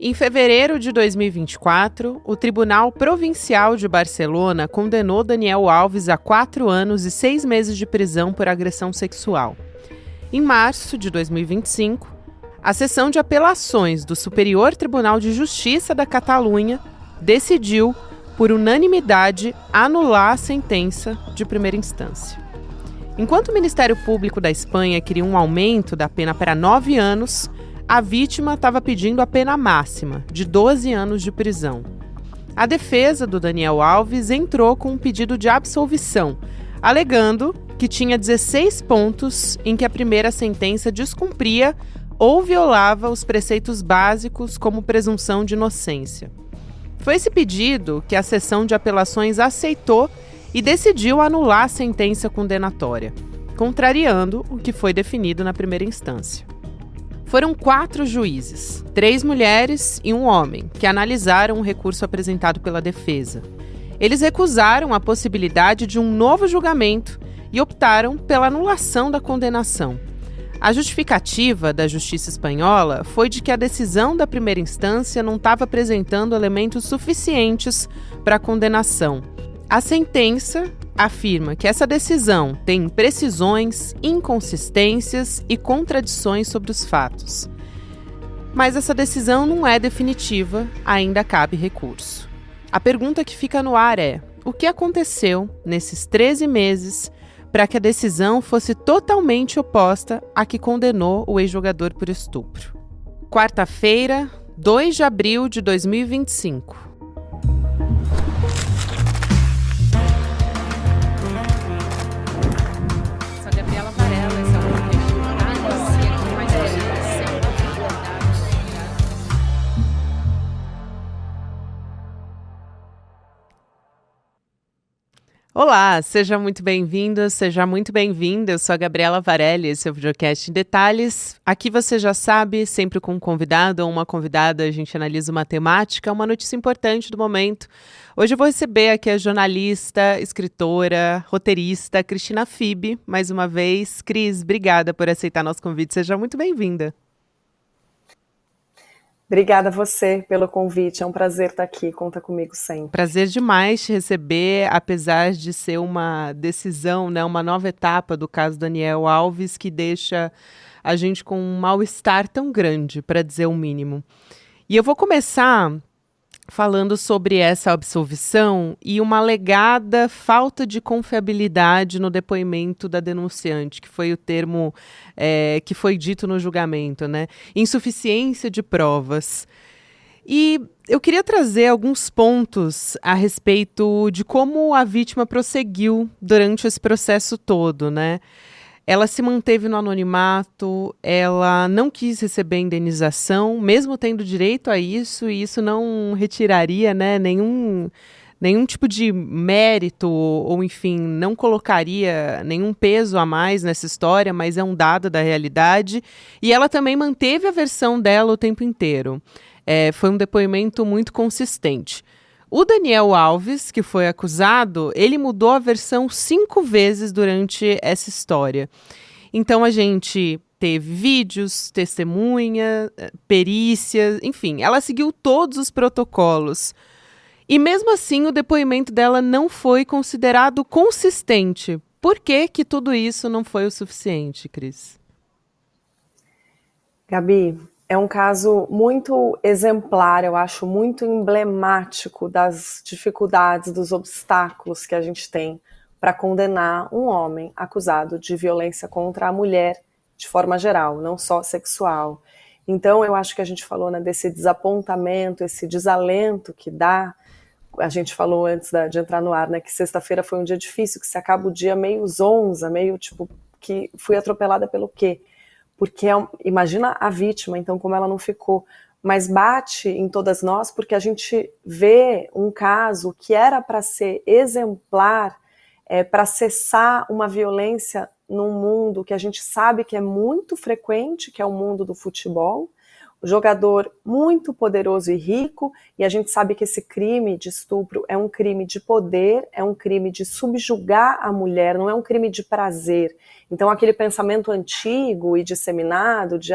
Em fevereiro de 2024, o Tribunal Provincial de Barcelona condenou Daniel Alves a 4 anos e 6 meses de prisão por agressão sexual. Em março de 2025, a Seção de Apelações do Superior Tribunal de Justiça da Catalunha decidiu, por unanimidade, anular a sentença de primeira instância. Enquanto o Ministério Público da Espanha queria um aumento da pena para 9 anos, a vítima estava pedindo a pena máxima, de 12 anos de prisão. A defesa do Daniel Alves entrou com um pedido de absolvição, alegando que tinha 16 pontos em que a primeira sentença descumpria ou violava os preceitos básicos como presunção de inocência. Foi esse pedido que a Seção de Apelações aceitou e decidiu anular a sentença condenatória, contrariando o que foi definido na primeira instância. Foram 4 juízes, 3 mulheres e um homem, que analisaram o recurso apresentado pela defesa. Eles recusaram a possibilidade de um novo julgamento e optaram pela anulação da condenação. A justificativa da Justiça Espanhola foi de que a decisão da primeira instância não estava apresentando elementos suficientes para a condenação. A sentença afirma que essa decisão tem imprecisões, inconsistências e contradições sobre os fatos. Mas essa decisão não é definitiva, ainda cabe recurso. A pergunta que fica no ar é: o que aconteceu nesses 13 meses para que a decisão fosse totalmente oposta à que condenou o ex-jogador por estupro? Quarta-feira, 2 de abril de 2025. Olá, seja muito bem-vindo, seja muito bem-vinda. Eu sou a Gabriela Varelli, esse é o Videocast em Detalhes. Aqui você já sabe, sempre com um convidado ou uma convidada, a gente analisa uma temática, uma notícia importante do momento. Hoje eu vou receber aqui a jornalista, escritora, roteirista Cristina Fibe, mais uma vez. Cris, obrigada por aceitar nosso convite, seja muito bem-vinda. Obrigada a você pelo convite, é um prazer estar aqui, conta comigo sempre. Prazer demais te receber, apesar de ser uma decisão, né, uma nova etapa do caso Daniel Alves, que deixa a gente com um mal-estar tão grande, para dizer o mínimo. E eu vou começar falando sobre essa absolvição e uma alegada falta de confiabilidade no depoimento da denunciante, que foi o termo que foi dito no julgamento, né? Insuficiência de provas. E eu queria trazer alguns pontos a respeito de como a vítima prosseguiu durante esse processo todo, né? Ela se manteve no anonimato, ela não quis receber indenização, mesmo tendo direito a isso, e isso não retiraria, né, nenhum tipo de mérito, ou enfim, não colocaria nenhum peso a mais nessa história, mas é um dado da realidade. E ela também manteve a versão dela o tempo inteiro. Foi um depoimento muito consistente. O Daniel Alves, que foi acusado, ele mudou a versão 5 vezes durante essa história. Então a gente teve vídeos, testemunha, perícia, enfim, ela seguiu todos os protocolos. E mesmo assim o depoimento dela não foi considerado consistente. Por que que tudo isso não foi o suficiente, Cris? Gabi, é um caso muito exemplar, eu acho muito emblemático das dificuldades, dos obstáculos que a gente tem para condenar um homem acusado de violência contra a mulher de forma geral, não só sexual. Então eu acho que a gente falou, né, desse desapontamento, esse desalento que dá. A gente falou antes de entrar no ar, né, que sexta-feira foi um dia difícil, que se acaba o dia meio zonza, meio tipo, que fui atropelada pelo quê? Porque imagina a vítima, então, como ela não ficou, mas bate em todas nós, porque a gente vê um caso que era para ser exemplar, para cessar uma violência num mundo que a gente sabe que é muito frequente, que é o mundo do futebol, o jogador muito poderoso e rico, e a gente sabe que esse crime de estupro é um crime de poder, é um crime de subjugar a mulher, não é um crime de prazer. Então aquele pensamento antigo e disseminado de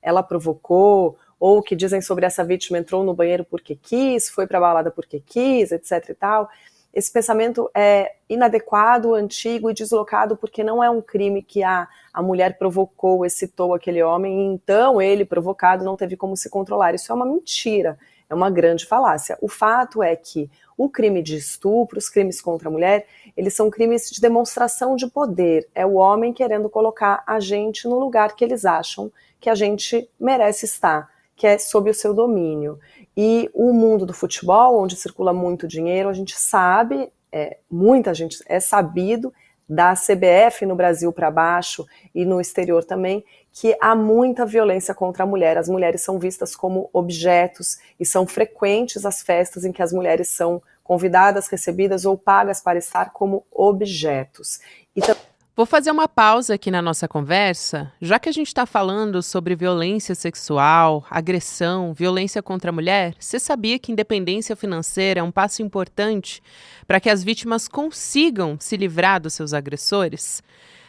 ela provocou, ou que dizem sobre essa vítima entrou no banheiro porque quis, foi para a balada porque quis, etc e tal. Esse pensamento é inadequado, antigo e deslocado, porque não é um crime que a mulher provocou, excitou aquele homem, e então ele, provocado, não teve como se controlar. Isso é uma mentira, é uma grande falácia. O fato é que o crime de estupro, os crimes contra a mulher, eles são crimes de demonstração de poder. É o homem querendo colocar a gente no lugar que eles acham que a gente merece estar, que é sob o seu domínio. E o mundo do futebol, onde circula muito dinheiro, a gente sabe, muita gente é sabido, da CBF no Brasil para baixo e no exterior também, que há muita violência contra a mulher. As mulheres são vistas como objetos e são frequentes as festas em que as mulheres são convidadas, recebidas ou pagas para estar como objetos. Vou fazer uma pausa aqui na nossa conversa, já que a gente está falando sobre violência sexual, agressão, violência contra a mulher. Você sabia que independência financeira é um passo importante para que as vítimas consigam se livrar dos seus agressores?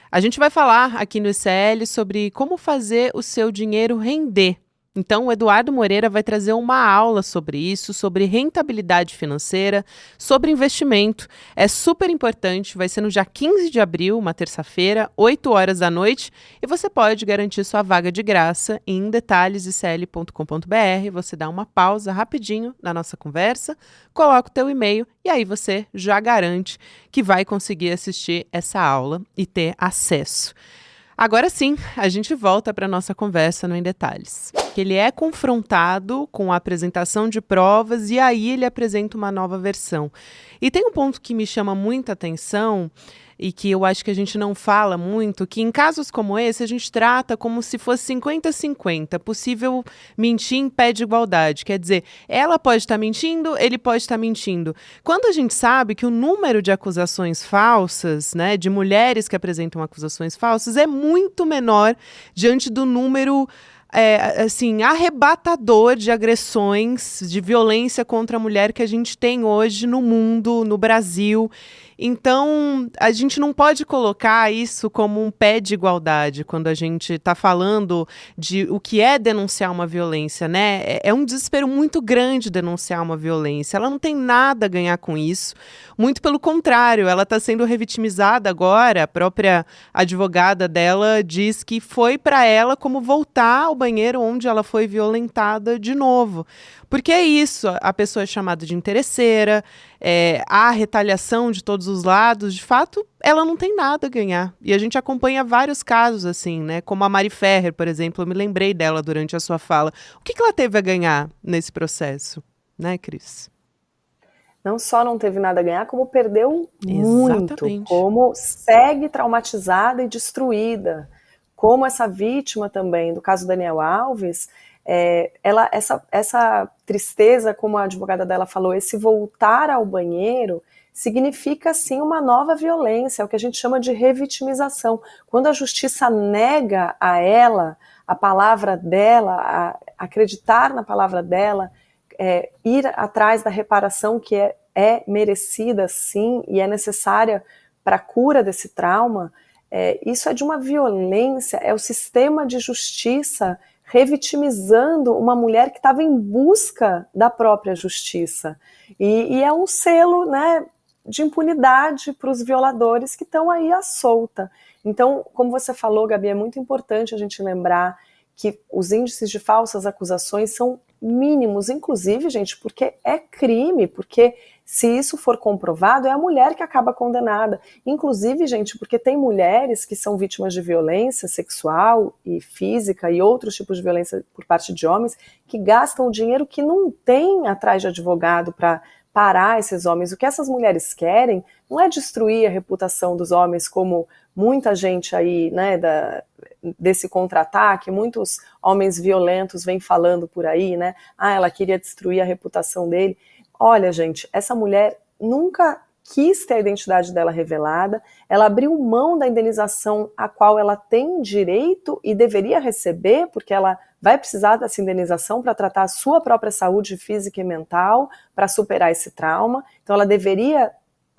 A gente vai falar aqui no ICL sobre como fazer o seu dinheiro render. Então, o Eduardo Moreira vai trazer uma aula sobre isso, sobre rentabilidade financeira, sobre investimento. É super importante, vai ser no dia 15 de abril, uma terça-feira, 8 horas da noite, e você pode garantir sua vaga de graça em detalhesicl.com.br. Você dá uma pausa rapidinho na nossa conversa, coloca o teu e-mail e aí você já garante que vai conseguir assistir essa aula e ter acesso. Agora sim, a gente volta para a nossa conversa no Em Detalhes. Ele é confrontado com a apresentação de provas e aí ele apresenta uma nova versão. E tem um ponto que me chama muita atenção e que eu acho que a gente não fala muito, que em casos como esse a gente trata como se fosse 50-50, possível mentir em pé de igualdade, quer dizer, ela pode estar mentindo, ele pode estar mentindo. Quando a gente sabe que o número de acusações falsas, né, de mulheres que apresentam acusações falsas é muito menor diante do número arrebatador de agressões, de violência contra a mulher que a gente tem hoje no mundo, no Brasil. Então, a gente não pode colocar isso como um pé de igualdade quando a gente está falando de o que é denunciar uma violência, né? É um desespero muito grande denunciar uma violência. Ela não tem nada a ganhar com isso. Muito pelo contrário, ela está sendo revitimizada agora. A própria advogada dela diz que foi para ela como voltar ao banheiro onde ela foi violentada de novo. Porque é isso, a pessoa é chamada de interesseira, há retaliação de todos os lados, de fato, ela não tem nada a ganhar. E a gente acompanha vários casos assim, né? Como a Mari Ferrer, por exemplo, eu me lembrei dela durante a sua fala. O que ela teve a ganhar nesse processo, né, Cris? Não só não teve nada a ganhar, como perdeu muito, Exatamente. como segue traumatizada e destruída. Como essa vítima também, do caso Daniel Alves, essa tristeza, como a advogada dela falou, esse voltar ao banheiro, significa sim uma nova violência, é o que a gente chama de revitimização. Quando a justiça nega a ela a palavra dela, acreditar na palavra dela, ir atrás da reparação que é merecida sim e é necessária para a cura desse trauma, isso é de uma violência, é o sistema de justiça revitimizando uma mulher que estava em busca da própria justiça. E é um selo, né, de impunidade para os violadores que estão aí à solta. Então, como você falou, Gabi, é muito importante a gente lembrar que os índices de falsas acusações são mínimos, inclusive, gente, porque é crime, porque se isso for comprovado, é a mulher que acaba condenada. Inclusive, gente, porque tem mulheres que são vítimas de violência sexual e física e outros tipos de violência por parte de homens que gastam dinheiro que não tem atrás de advogado para parar esses homens. O que essas mulheres querem não é destruir a reputação dos homens, como muita gente aí, né, desse contra-ataque, muitos homens violentos vêm falando por aí, né, ela queria destruir a reputação dele. Olha, gente, essa mulher nunca quis ter a identidade dela revelada, ela abriu mão da indenização a qual ela tem direito e deveria receber, porque ela vai precisar dessa indenização para tratar a sua própria saúde física e mental, para superar esse trauma, então ela deveria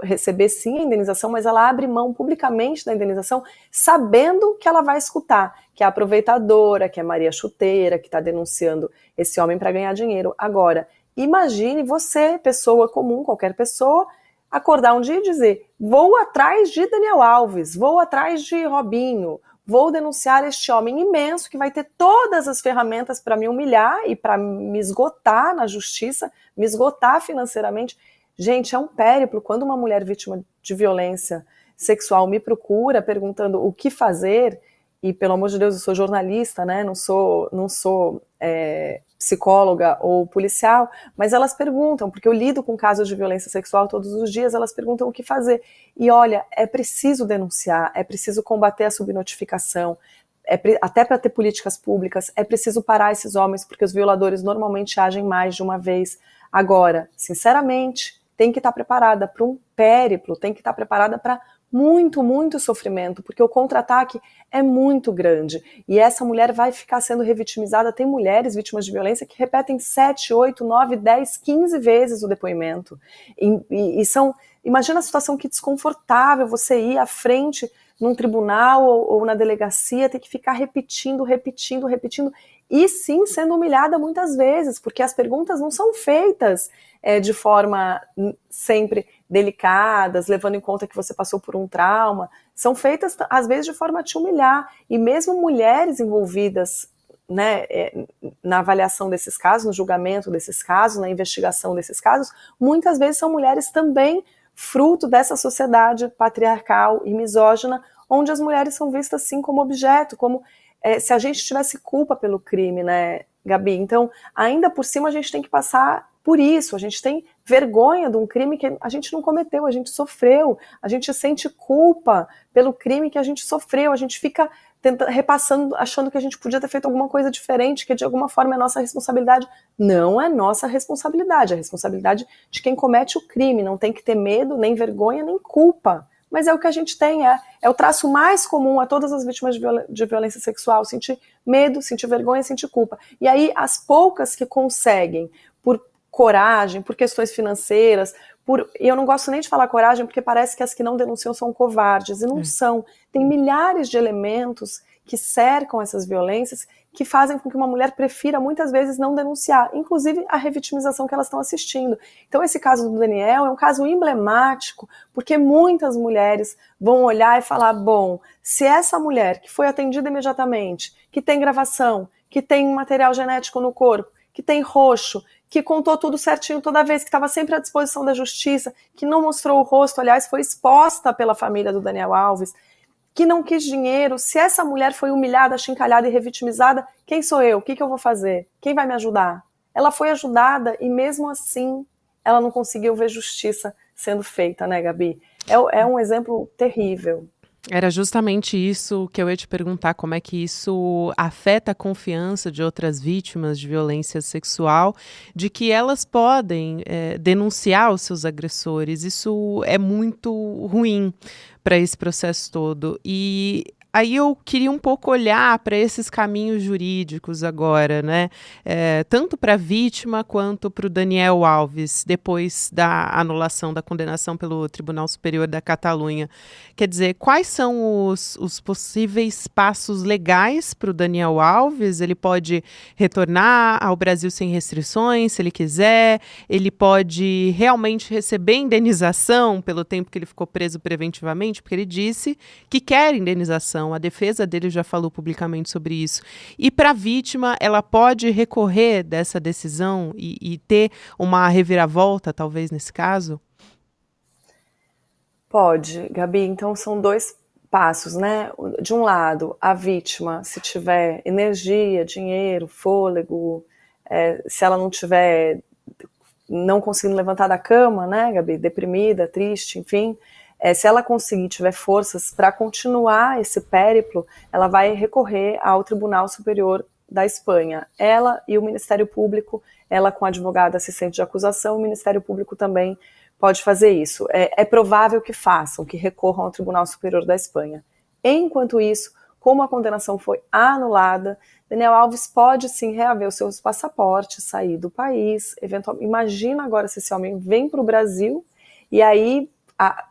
receber sim a indenização, mas ela abre mão publicamente da indenização, sabendo que ela vai escutar, que é a aproveitadora, que é Maria Chuteira, que está denunciando esse homem para ganhar dinheiro. Agora, imagine você, pessoa comum, qualquer pessoa, acordar um dia e dizer: vou atrás de Daniel Alves, vou atrás de Robinho, vou denunciar este homem imenso que vai ter todas as ferramentas para me humilhar e para me esgotar na justiça, me esgotar financeiramente. Gente, é um périplo. Quando uma mulher vítima de violência sexual me procura perguntando o que fazer, e pelo amor de Deus, eu sou jornalista, né? Não sou psicóloga ou policial, mas elas perguntam, porque eu lido com casos de violência sexual todos os dias, elas perguntam o que fazer. E olha, é preciso denunciar, é preciso combater a subnotificação, até para ter políticas públicas, é preciso parar esses homens, porque os violadores normalmente agem mais de uma vez. Agora, sinceramente, tem que estar preparada para um périplo, tem que estar preparada para muito, muito sofrimento, porque o contra-ataque é muito grande. E essa mulher vai ficar sendo revitimizada. Tem mulheres vítimas de violência que repetem 7, 8, 9, 10, 15 vezes o depoimento. E são... Imagina a situação que desconfortável você ir à frente num tribunal ou na delegacia, ter que ficar repetindo, e sim sendo humilhada muitas vezes, porque as perguntas não são feitas de forma sempre delicadas, levando em conta que você passou por um trauma, são feitas às vezes de forma a te humilhar, e mesmo mulheres envolvidas, né, na avaliação desses casos, no julgamento desses casos, na investigação desses casos, muitas vezes são mulheres também fruto dessa sociedade patriarcal e misógina, onde as mulheres são vistas assim como objeto, como se a gente tivesse culpa pelo crime, né, Gabi? Então, ainda por cima, a gente tem que passar por isso, a gente tem vergonha de um crime que a gente não cometeu, a gente sofreu, a gente sente culpa pelo crime que a gente sofreu, a gente fica repassando, achando que a gente podia ter feito alguma coisa diferente, que de alguma forma é nossa responsabilidade. Não é nossa responsabilidade, é a responsabilidade de quem comete o crime, não tem que ter medo, nem vergonha, nem culpa. Mas é o que a gente tem, é o traço mais comum a todas as vítimas de violência sexual, sentir medo, sentir vergonha, sentir culpa. E aí, as poucas que conseguem, por coragem, por questões financeiras, e eu não gosto nem de falar coragem, porque parece que as que não denunciam são covardes, e não são. Tem milhares de elementos que cercam essas violências, que fazem com que uma mulher prefira muitas vezes não denunciar, inclusive a revitimização que elas estão assistindo. Então esse caso do Daniel é um caso emblemático, porque muitas mulheres vão olhar e falar: bom, se essa mulher que foi atendida imediatamente, que tem gravação, que tem material genético no corpo, que tem roxo, que contou tudo certinho toda vez, que estava sempre à disposição da justiça, que não mostrou o rosto, aliás, foi exposta pela família do Daniel Alves, que não quis dinheiro, se essa mulher foi humilhada, achincalhada e revitimizada, quem sou eu? O que eu vou fazer? Quem vai me ajudar? Ela foi ajudada e mesmo assim ela não conseguiu ver justiça sendo feita, né, Gabi? É um exemplo terrível. Era justamente isso que eu ia te perguntar, como é que isso afeta a confiança de outras vítimas de violência sexual, de que elas podem denunciar os seus agressores. Isso é muito ruim para esse processo todo. E aí eu queria um pouco olhar para esses caminhos jurídicos agora, né? Tanto para a vítima quanto para o Daniel Alves, depois da anulação da condenação pelo Tribunal Superior da Catalunha. Quer dizer, quais são os possíveis passos legais para o Daniel Alves? Ele pode retornar ao Brasil sem restrições, se ele quiser. Ele pode realmente receber indenização pelo tempo que ele ficou preso preventivamente, porque ele disse que quer indenização. A defesa dele já falou publicamente sobre isso. E para a vítima, ela pode recorrer dessa decisão e ter uma reviravolta, talvez, nesse caso? Pode, Gabi. Então são dois passos, né? De um lado, a vítima, se tiver energia, dinheiro, fôlego, se ela não tiver, não conseguindo levantar da cama, né, Gabi, deprimida, triste, enfim, se ela conseguir, tiver forças para continuar esse périplo, ela vai recorrer ao Tribunal Superior da Espanha. Ela e o Ministério Público, ela com a advogada assistente de acusação, o Ministério Público também pode fazer isso. É provável que façam, que recorram ao Tribunal Superior da Espanha. Enquanto isso, como a condenação foi anulada, Daniel Alves pode sim reaver os seus passaportes, sair do país, eventualmente. Imagina agora se esse homem vem para o Brasil e aí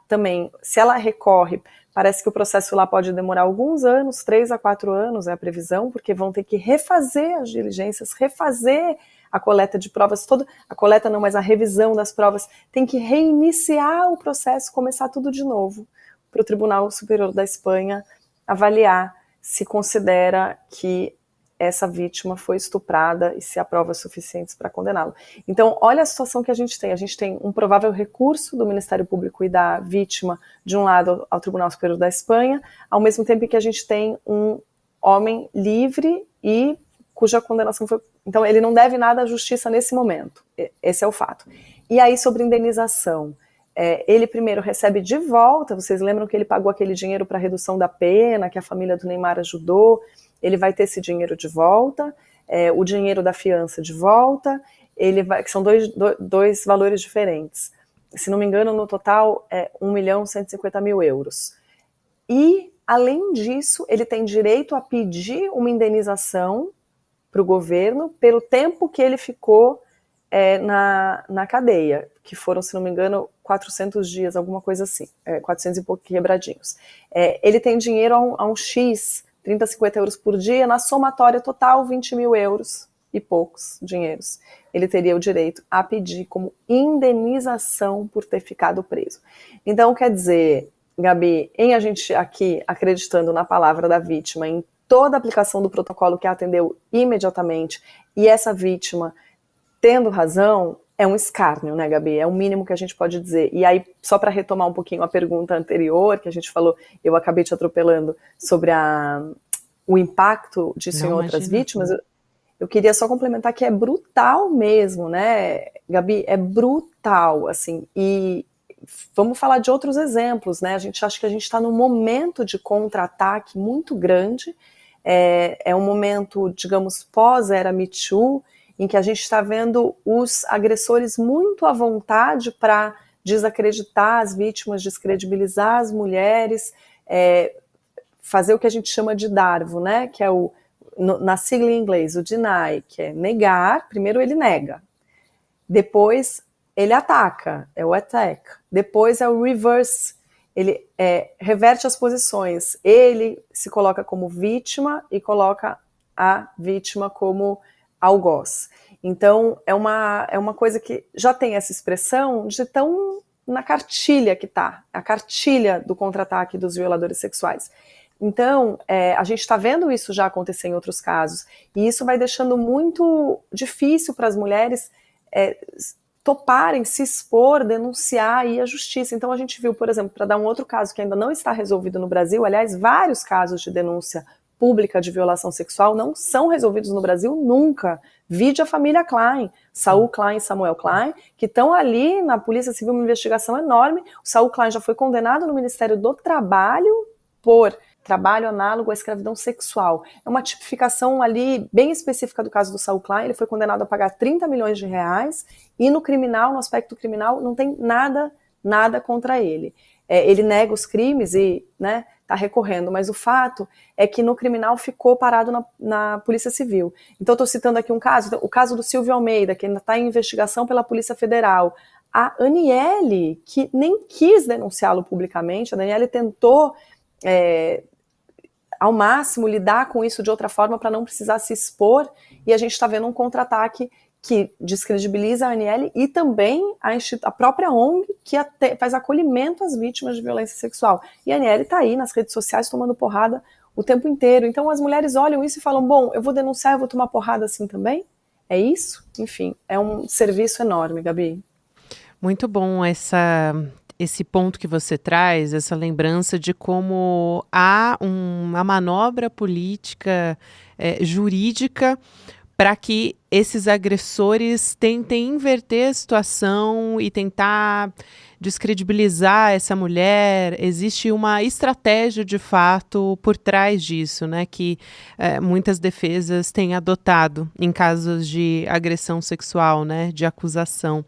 também, se ela recorre, parece que o processo lá pode demorar alguns anos, 3 a 4 anos é a previsão, porque vão ter que refazer as diligências, refazer a coleta de provas, a coleta não, mas a revisão das provas, tem que reiniciar o processo, começar tudo de novo, para o Tribunal Superior da Espanha avaliar se considera que essa vítima foi estuprada e se há provas suficientes para condená-lo. Então, olha a situação que a gente tem um provável recurso do Ministério Público e da vítima, de um lado, ao Tribunal Superior da Espanha, ao mesmo tempo que a gente tem um homem livre e cuja condenação foi... Então, ele não deve nada à justiça nesse momento. Esse é o fato. E aí, sobre indenização, ele primeiro recebe de volta, vocês lembram que ele pagou aquele dinheiro para redução da pena, que a família do Neymar ajudou, ele vai ter esse dinheiro de volta, o dinheiro da fiança de volta, que são dois valores diferentes. Se não me engano, no total é 1.150.000 euros. E, além disso, ele tem direito a pedir uma indenização para o governo pelo tempo que ele ficou na cadeia, que foram, se não me engano, 400 dias, alguma coisa assim, 400 e pouco quebradinhos. Ele tem dinheiro a um X, 30, 50 euros por dia, na somatória total, 20.000 euros e poucos dinheiros. Ele teria o direito a pedir como indenização por ter ficado preso. Então, quer dizer, Gabi, a gente aqui acreditando na palavra da vítima, em toda a aplicação do protocolo que a atendeu imediatamente, e essa vítima tendo razão, é um escárnio, né, Gabi? É o mínimo que a gente pode dizer. E aí, só para retomar um pouquinho a pergunta anterior, que a gente falou, eu acabei te atropelando, sobre o impacto disso em outras vítimas, eu queria só complementar que é brutal mesmo, né, Gabi? É brutal, assim, e vamos falar de outros exemplos, né? A gente acha que a gente está num momento de contra-ataque muito grande, é um momento, digamos, pós-era Me Too, em que a gente está vendo os agressores muito à vontade para desacreditar as vítimas, descredibilizar as mulheres, fazer o que a gente chama de DARVO, né? Que é na sigla em inglês, o deny, que é negar. Primeiro ele nega, depois ele ataca, é o attack, depois é o reverse, ele reverte as posições, ele se coloca como vítima e coloca a vítima como algoz. Então, é uma coisa que já tem essa expressão de tão na cartilha que está, a cartilha do contra-ataque dos violadores sexuais. Então, a gente está vendo isso já acontecer em outros casos, e isso vai deixando muito difícil para as mulheres toparem, se expor, denunciar e ir à justiça. Então, a gente viu, por exemplo, para dar um outro caso que ainda não está resolvido no Brasil, aliás, vários casos de denúncia pública de violação sexual não são resolvidos no Brasil nunca. Vide a família Klein, Saul Klein e Samuel Klein, que estão ali na Polícia Civil, uma investigação enorme. O Saul Klein já foi condenado no Ministério do Trabalho por trabalho análogo à escravidão sexual. É uma tipificação ali bem específica do caso do Saul Klein. Ele foi condenado a pagar 30 milhões de reais e no aspecto criminal, não tem nada contra ele. Ele nega os crimes e, né, está recorrendo, mas o fato é que no criminal ficou parado na Polícia Civil. Então, estou citando aqui um caso, o caso do Silvio Almeida, que ainda está em investigação pela Polícia Federal. A Aniele, que nem quis denunciá-lo publicamente, a Aniele tentou, ao máximo, lidar com isso de outra forma para não precisar se expor, e a gente está vendo um contra-ataque que descredibiliza a Aniele e também a própria ONG que faz acolhimento às vítimas de violência sexual. E a Aniele está aí nas redes sociais tomando porrada o tempo inteiro. Então as mulheres olham isso e falam, bom, eu vou denunciar, eu vou tomar porrada assim também? É isso? Enfim, é um serviço enorme, Gabi. Muito bom esse ponto que você traz, essa lembrança de como há uma manobra política, jurídica, para que esses agressores tentem inverter a situação e tentar descredibilizar essa mulher. Existe uma estratégia, de fato, por trás disso, né, que muitas defesas têm adotado em casos de agressão sexual, né, de acusação.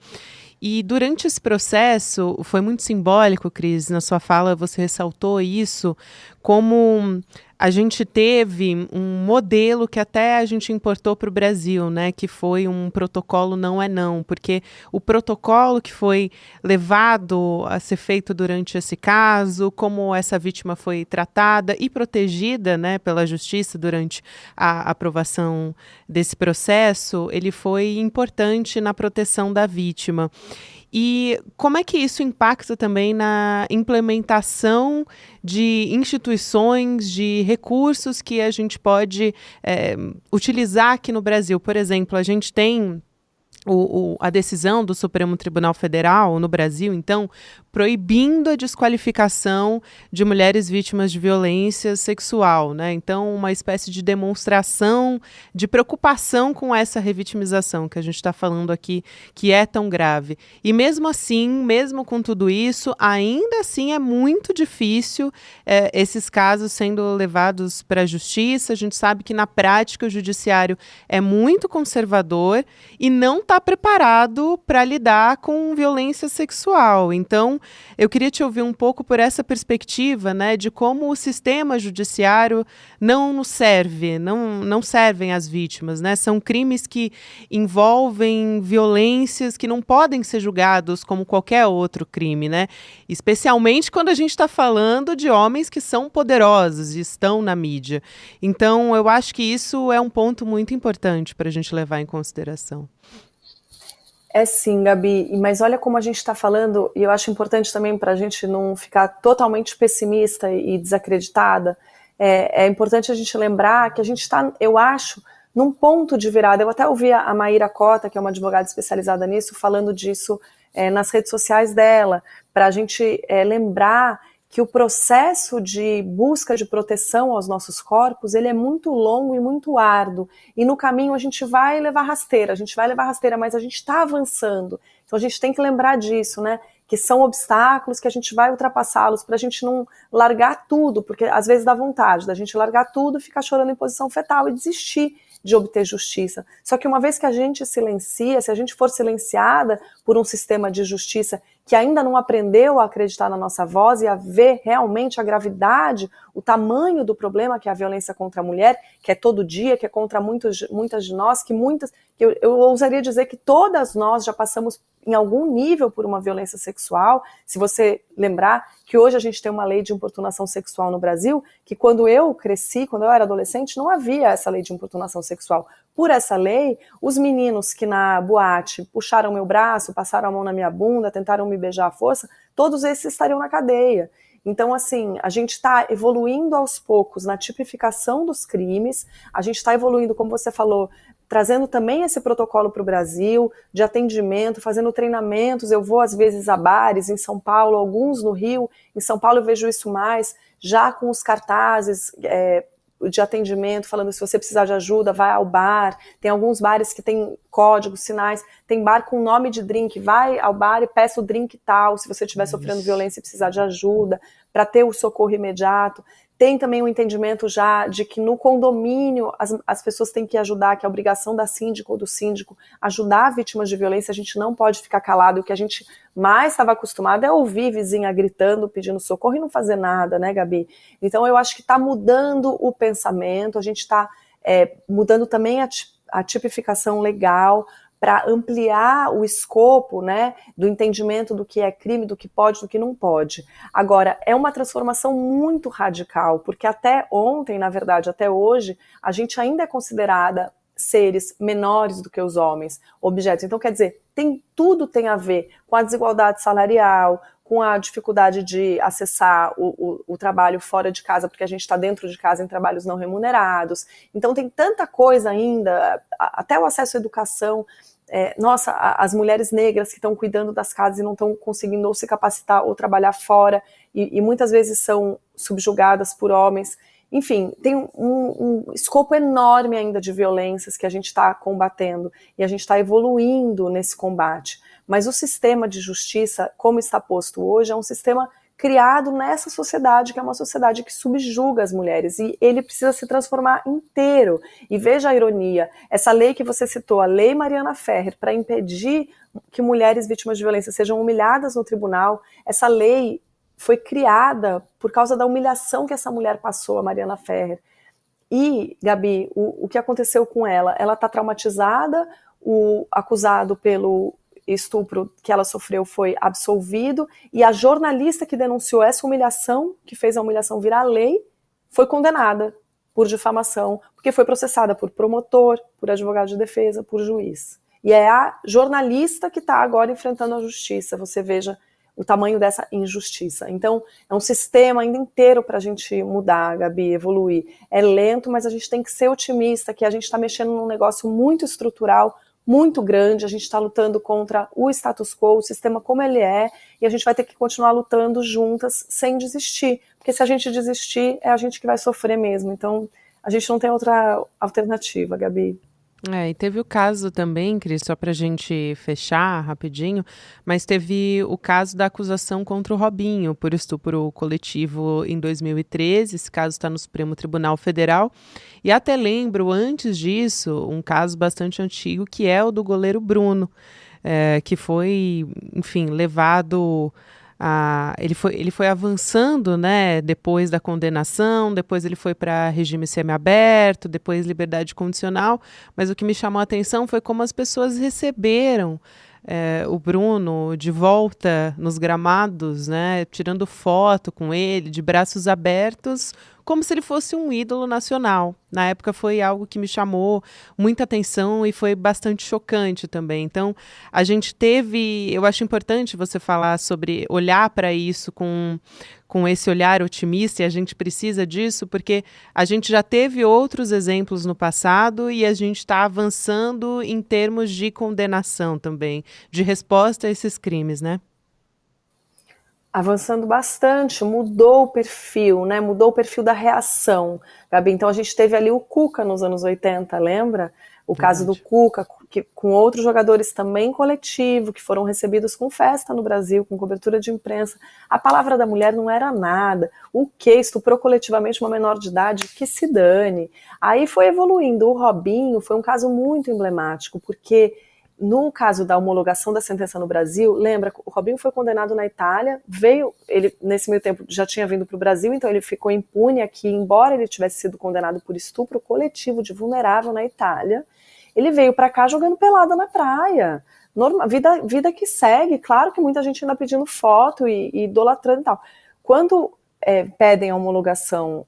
E durante esse processo, foi muito simbólico, Cris, na sua fala você ressaltou isso, como a gente teve um modelo que até a gente importou para o Brasil, né, que foi um protocolo não é não, porque o protocolo que foi levado a ser feito durante esse caso, como essa vítima foi tratada e protegida, né, pela justiça durante a aprovação desse processo, ele foi importante na proteção da vítima. E como é que isso impacta também na implementação de instituições, de recursos que a gente pode utilizar aqui no Brasil? Por exemplo, a gente tem a decisão do Supremo Tribunal Federal no Brasil, então, proibindo a desqualificação de mulheres vítimas de violência sexual, né? Então, uma espécie de demonstração de preocupação com essa revitimização que a gente está falando aqui, que é tão grave. E mesmo assim, mesmo com tudo isso, ainda assim é muito difícil esses casos sendo levados para a justiça. A gente sabe que, na prática, o judiciário é muito conservador e não está preparado para lidar com violência sexual. Então, eu queria te ouvir um pouco por essa perspectiva, né, de como o sistema judiciário não nos serve, não servem as vítimas, né? São crimes que envolvem violências que não podem ser julgados como qualquer outro crime, né? Especialmente quando a gente está falando de homens que são poderosos e estão na mídia. Então, eu acho que isso é um ponto muito importante para a gente levar em consideração. É sim, Gabi, mas olha como a gente está falando, e eu acho importante também para a gente não ficar totalmente pessimista e desacreditada, é importante a gente lembrar que a gente está, eu acho, num ponto de virada. Eu até ouvi a Maíra Cota, que é uma advogada especializada nisso, falando disso nas redes sociais dela, para a gente lembrar que o processo de busca de proteção aos nossos corpos, ele é muito longo e muito árduo, e no caminho a gente vai levar rasteira, mas a gente está avançando, então a gente tem que lembrar disso, né, que são obstáculos que a gente vai ultrapassá-los, para a gente não largar tudo, porque às vezes dá vontade da gente largar tudo, ficar chorando em posição fetal e desistir de obter justiça. Só que uma vez que a gente silencia, se a gente for silenciada por um sistema de justiça que ainda não aprendeu a acreditar na nossa voz e a ver realmente a gravidade, o tamanho do problema que é a violência contra a mulher, que é todo dia, que é contra muitas de nós, que eu ousaria dizer que todas nós já passamos em algum nível por uma violência sexual. Se você lembrar que hoje a gente tem uma lei de importunação sexual no Brasil, que quando eu cresci, quando eu era adolescente, não havia essa lei de importunação sexual. Por essa lei, os meninos que na boate puxaram meu braço, passaram a mão na minha bunda, tentaram me beijar à força, todos esses estariam na cadeia. Então, assim, a gente está evoluindo aos poucos na tipificação dos crimes, a gente está evoluindo, como você falou, trazendo também esse protocolo para o Brasil, de atendimento, fazendo treinamentos. Eu vou às vezes a bares em São Paulo, alguns no Rio. Em São Paulo eu vejo isso mais, já com os cartazes de atendimento, falando se você precisar de ajuda, vai ao bar. Tem alguns bares que tem códigos, sinais, tem bar com nome de drink, vai ao bar e peça o drink tal, se você estiver sofrendo violência e precisar de ajuda, para ter o socorro imediato. Tem também o entendimento já de que no condomínio as pessoas têm que ajudar, que é a obrigação da síndica ou do síndico ajudar vítimas de violência. A gente não pode ficar calado. O que a gente mais estava acostumado é ouvir vizinha gritando, pedindo socorro e não fazer nada, né, Gabi? Então eu acho que está mudando o pensamento, a gente está mudando também a tipificação legal, para ampliar o escopo, né, do entendimento do que é crime, do que pode, do que não pode. Agora, é uma transformação muito radical, porque até ontem, na verdade, até hoje, a gente ainda é considerada seres menores do que os homens, objetos. Então, quer dizer, tudo tem a ver com a desigualdade salarial, com a dificuldade de acessar o trabalho fora de casa, porque a gente está dentro de casa em trabalhos não remunerados. Então tem tanta coisa ainda, até o acesso à educação. As mulheres negras que estão cuidando das casas e não estão conseguindo ou se capacitar ou trabalhar fora, e muitas vezes são subjugadas por homens. Enfim, tem um escopo enorme ainda de violências que a gente está combatendo, e a gente está evoluindo nesse combate. Mas o sistema de justiça, como está posto hoje, é um sistema criado nessa sociedade, que é uma sociedade que subjuga as mulheres, e ele precisa se transformar inteiro. E veja a ironia, essa lei que você citou, a Lei Mariana Ferrer, para impedir que mulheres vítimas de violência sejam humilhadas no tribunal, essa lei foi criada por causa da humilhação que essa mulher passou, a Mariana Ferrer. E, Gabi, o que aconteceu com ela? Ela está traumatizada, o acusado pelo estupro que ela sofreu foi absolvido, e a jornalista que denunciou essa humilhação, que fez a humilhação virar lei, foi condenada por difamação, porque foi processada por promotor, por advogado de defesa, por juiz. E é a jornalista que está agora enfrentando a justiça. Você veja o tamanho dessa injustiça. Então, é um sistema ainda inteiro para a gente mudar, Gabi, evoluir. É lento, mas a gente tem que ser otimista, que a gente está mexendo num negócio muito estrutural, muito grande, a gente está lutando contra o status quo, o sistema como ele é, e a gente vai ter que continuar lutando juntas, sem desistir, porque se a gente desistir, é a gente que vai sofrer mesmo. Então, a gente não tem outra alternativa, Gabi. E teve o caso também, Cris, só para a gente fechar rapidinho, mas teve o caso da acusação contra o Robinho por estupro coletivo em 2013. Esse caso está no Supremo Tribunal Federal. E até lembro, antes disso, um caso bastante antigo, que é o do goleiro Bruno, que foi, enfim, levado... Ele foi avançando, né, depois da condenação, depois ele foi para regime semiaberto, depois liberdade condicional, mas o que me chamou a atenção foi como as pessoas receberam o Bruno de volta nos gramados, né, tirando foto com ele, de braços abertos, como se ele fosse um ídolo nacional. Na época foi algo que me chamou muita atenção e foi bastante chocante também. Então, a gente teve... Eu acho importante você falar sobre olhar para isso com esse olhar otimista, e a gente precisa disso, porque a gente já teve outros exemplos no passado e a gente está avançando em termos de condenação também, de resposta a esses crimes, né? Avançando bastante, mudou o perfil, né? Mudou o perfil da reação, Gabi. Então a gente teve ali o Cuca nos anos 80, lembra? O caso do Cuca, com outros jogadores também coletivo, que foram recebidos com festa no Brasil, com cobertura de imprensa. A palavra da mulher não era nada. O que estuprou coletivamente uma menor de idade, que se dane. Aí foi evoluindo. O Robinho foi um caso muito emblemático, porque... No caso da homologação da sentença no Brasil, lembra, o Robinho foi condenado na Itália, ele nesse meio tempo já tinha vindo para o Brasil, então ele ficou impune aqui, embora ele tivesse sido condenado por estupro coletivo de vulnerável na Itália, ele veio para cá jogando pelada na praia, vida que segue, claro que muita gente ainda pedindo foto e idolatrando e tal. Quando pedem a homologação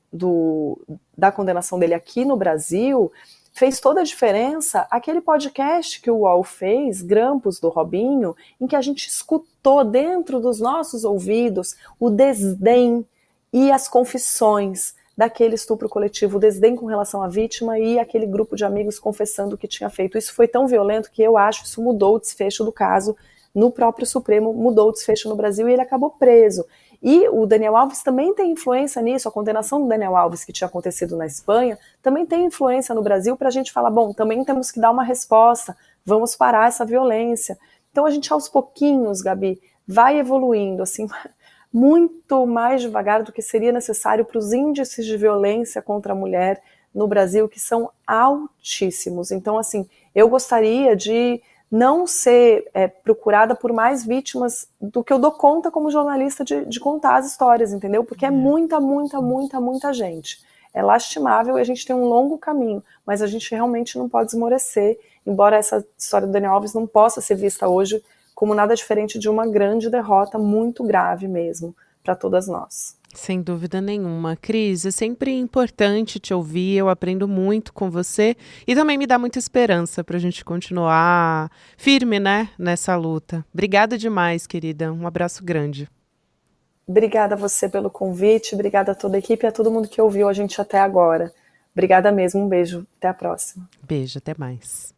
da condenação dele aqui no Brasil, fez toda a diferença aquele podcast que o UOL fez, Grampos, do Robinho, em que a gente escutou dentro dos nossos ouvidos o desdém e as confissões daquele estupro coletivo, o desdém com relação à vítima e aquele grupo de amigos confessando o que tinha feito. Isso foi tão violento que eu acho que isso mudou o desfecho do caso no próprio Supremo, mudou o desfecho no Brasil e ele acabou preso. E o Daniel Alves também tem influência nisso, a condenação do Daniel Alves, que tinha acontecido na Espanha, também tem influência no Brasil para a gente falar, bom, também temos que dar uma resposta, vamos parar essa violência. Então a gente aos pouquinhos, Gabi, vai evoluindo, assim, muito mais devagar do que seria necessário para os índices de violência contra a mulher no Brasil, que são altíssimos. Então, assim, eu gostaria de não ser procurada por mais vítimas do que eu dou conta como jornalista de contar as histórias, entendeu? Porque é muita gente. É lastimável e a gente tem um longo caminho, mas a gente realmente não pode esmorecer, embora essa história do Daniel Alves não possa ser vista hoje como nada diferente de uma grande derrota muito grave mesmo para todas nós. Sem dúvida nenhuma. Cris, é sempre importante te ouvir, eu aprendo muito com você e também me dá muita esperança para a gente continuar firme, né, nessa luta. Obrigada demais, querida. Um abraço grande. Obrigada a você pelo convite, obrigada a toda a equipe e a todo mundo que ouviu a gente até agora. Obrigada mesmo, um beijo, até a próxima. Beijo, até mais.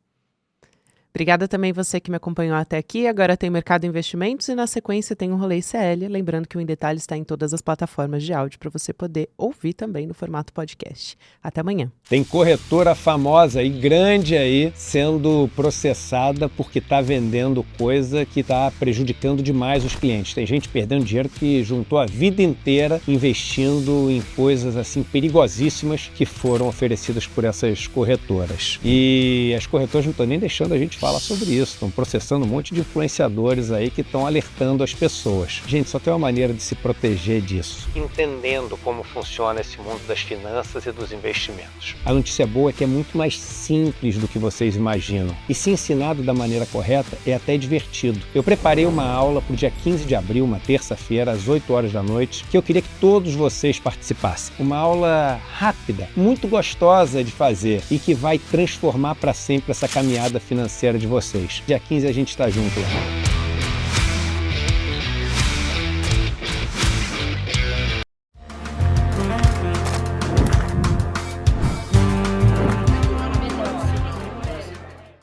Obrigada também você que me acompanhou até aqui. Agora tem Mercado Investimentos e na sequência tem o Rolê ICL. Lembrando que o Em Detalhe está em todas as plataformas de áudio para você poder ouvir também no formato podcast. Até amanhã. Tem corretora famosa e grande aí sendo processada porque está vendendo coisa que está prejudicando demais os clientes. Tem gente perdendo dinheiro que juntou a vida inteira investindo em coisas assim perigosíssimas que foram oferecidas por essas corretoras. E as corretoras não estão nem deixando a gente fala sobre isso. Estão processando um monte de influenciadores aí que estão alertando as pessoas. Gente, só tem uma maneira de se proteger disso, entendendo como funciona esse mundo das finanças e dos investimentos. A notícia boa é que é muito mais simples do que vocês imaginam. E se ensinado da maneira correta, é até divertido. Eu preparei uma aula para o dia 15 de abril, uma terça-feira, às 8 horas da noite, que eu queria que todos vocês participassem. Uma aula rápida, muito gostosa de fazer e que vai transformar para sempre essa caminhada financeira de vocês. Dia 15 a gente está junto lá.